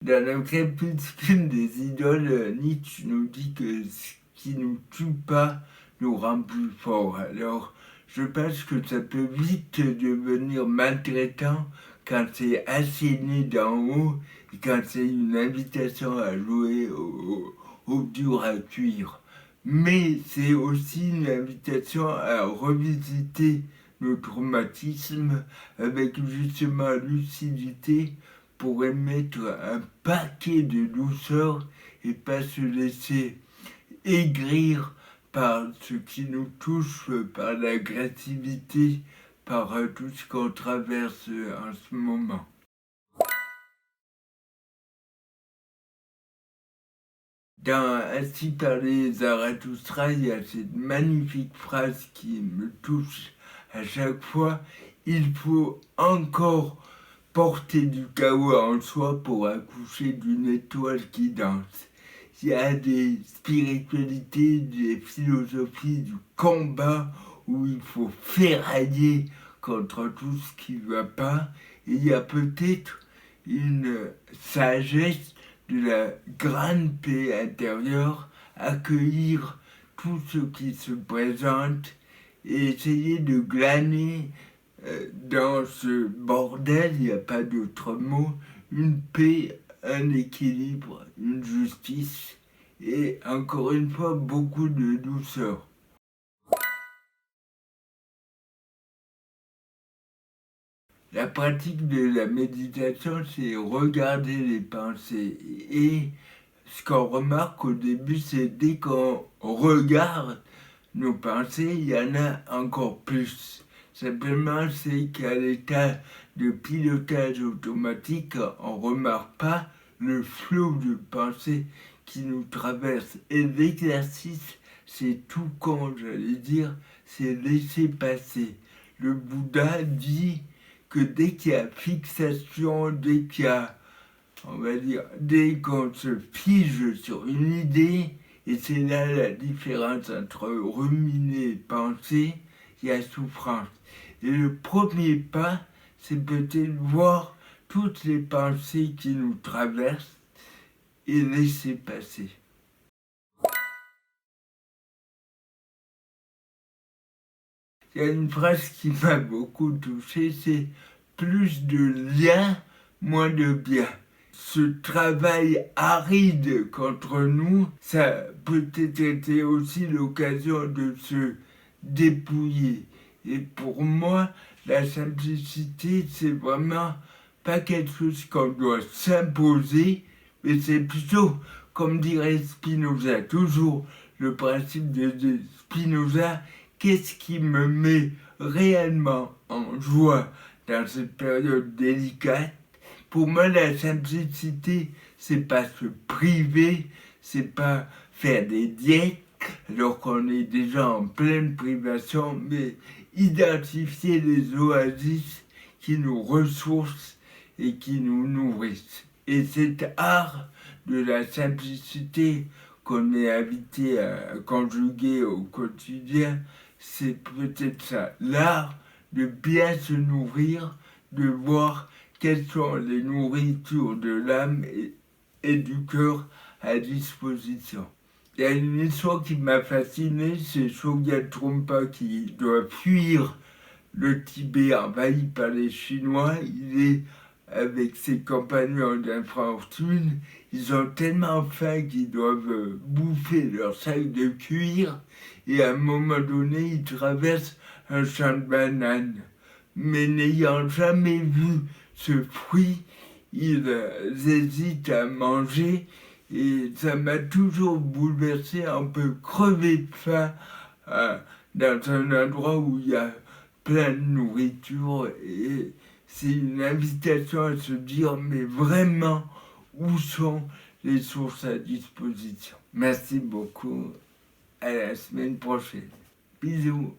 Dans le crépuscule des idoles, Nietzsche nous dit que ce qui nous tue pas nous rend plus forts. Alors, je pense que ça peut vite devenir maltraitant quand c'est asséné d'en haut et quand c'est une invitation à jouer au dur à cuire. Mais c'est aussi une invitation à revisiter nos traumatismes avec justement lucidité pour émettre un paquet de douceur et pas se laisser aigrir par ce qui nous touche, par l'agressivité, par tout ce qu'on traverse en ce moment. Dans Ainsi parlait Zarathustra, il y a cette magnifique phrase qui me touche à chaque fois. Il faut encore porter du chaos en soi pour accoucher d'une étoile qui danse. Il y a des spiritualités, des philosophies du combat où il faut ferrailler contre tout ce qui ne va pas. Et il y a peut-être une sagesse de la grande paix intérieure, accueillir tout ce qui se présente et essayer de glaner dans ce bordel, il n'y a pas d'autre mot, une paix, un équilibre, une justice et encore une fois beaucoup de douceur. La pratique de la méditation, c'est regarder les pensées. Et ce qu'on remarque au début, c'est dès qu'on regarde nos pensées, il y en a encore plus. Simplement, c'est qu'à l'état de pilotage automatique, on ne remarque pas le flot de pensées qui nous traverse. Et l'exercice, c'est tout con, j'allais dire, c'est laisser passer. Le Bouddha dit que dès qu'il y a fixation, dès qu'il y a, on va dire, dès qu'on se fige sur une idée, et c'est là la différence entre ruminer et penser, il y a souffrance. Et le premier pas, c'est peut-être voir toutes les pensées qui nous traversent et laisser passer. Il y a une phrase qui m'a beaucoup touché, c'est plus de liens, moins de bien. Ce travail aride contre nous, ça a peut-être été aussi l'occasion de se dépouiller. Et pour moi, la simplicité, c'est vraiment pas quelque chose qu'on doit s'imposer, mais c'est plutôt, comme dirait Spinoza, toujours le principe de Spinoza, qu'est-ce qui me met réellement en joie dans cette période délicate. Pour moi, la simplicité, c'est pas se priver, c'est pas faire des diètes alors qu'on est déjà en pleine privation, mais identifier les oasis qui nous ressourcent et qui nous nourrissent. Et cet art de la simplicité qu'on est invité à conjuguer au quotidien, c'est peut-être ça, l'art de bien se nourrir, de voir quelles sont les nourritures de l'âme et du cœur à disposition. Il y a une histoire qui m'a fasciné, c'est Chogyam Trungpa qui doit fuir le Tibet envahi par les Chinois. Il est avec ses compagnons d'infortune, ils ont tellement faim qu'ils doivent bouffer leur sac de cuir et à un moment donné, ils traversent un champ de bananes. Mais n'ayant jamais vu ce fruit, ils hésitent à manger et ça m'a toujours bouleversé. On peut crever de faim dans un endroit où il y a plein de nourriture et c'est une invitation à se dire mais vraiment où sont les sources à disposition. Merci beaucoup, à la semaine prochaine. Bisous.